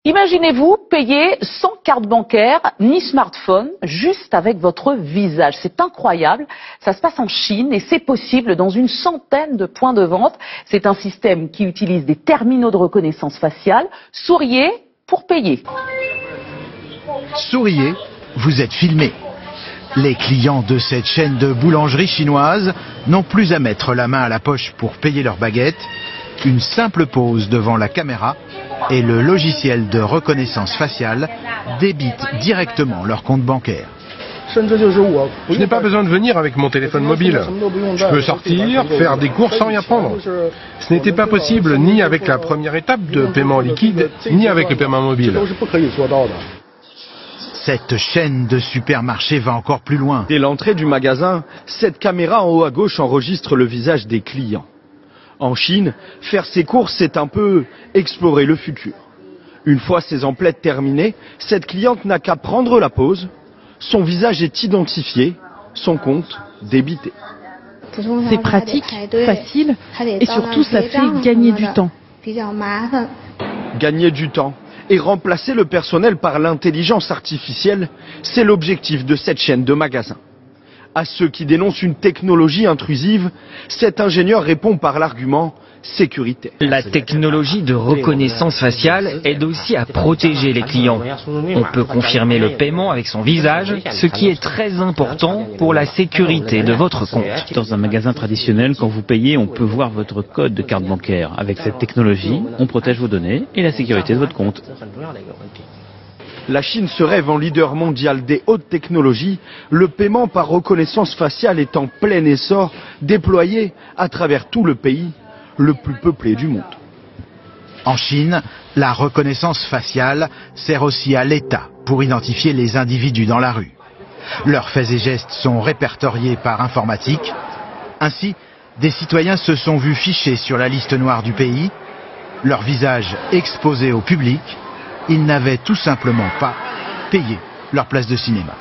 Imaginez-vous payer sans carte bancaire ni smartphone, juste avec votre visage. C'est incroyable. Ça se passe en Chine et c'est possible dans une centaine de points de vente. C'est un système qui utilise des terminaux de reconnaissance faciale. Souriez pour payer. Souriez, vous êtes filmé. Les clients de cette chaîne de boulangerie chinoise n'ont plus à mettre la main à la poche pour payer leur baguette. Une simple pause devant la caméra et le logiciel de reconnaissance faciale débite directement leur compte bancaire. Je n'ai pas besoin de venir avec mon téléphone mobile. Je peux sortir, faire des courses sans rien prendre. Ce n'était pas possible ni avec la première étape de paiement liquide, ni avec le paiement mobile. Cette chaîne de supermarchés va encore plus loin. Dès l'entrée du magasin, cette caméra en haut à gauche enregistre le visage des clients. En Chine, faire ses courses, c'est un peu explorer le futur. Une fois ses emplettes terminées, cette cliente n'a qu'à prendre la pause. Son visage est identifié, son compte débité. C'est pratique, facile et surtout ça fait gagner du temps. Gagner du temps et remplacer le personnel par l'intelligence artificielle, c'est l'objectif de cette chaîne de magasins. À ceux qui dénoncent une technologie intrusive, cet ingénieur répond par l'argument sécurité. La technologie de reconnaissance faciale aide aussi à protéger les clients. On peut confirmer le paiement avec son visage, ce qui est très important pour la sécurité de votre compte. Dans un magasin traditionnel, quand vous payez, on peut voir votre code de carte bancaire. Avec cette technologie, on protège vos données et la sécurité de votre compte. La Chine se rêve en leader mondial des hautes technologies. Le paiement par reconnaissance faciale est en plein essor, déployé à travers tout le pays, le plus peuplé du monde. En Chine, la reconnaissance faciale sert aussi à l'État pour identifier les individus dans la rue. Leurs faits et gestes sont répertoriés par informatique. Ainsi, des citoyens se sont vus fichés sur la liste noire du pays, leur visage exposé au public. Ils n'avaient tout simplement pas payé leur place de cinéma.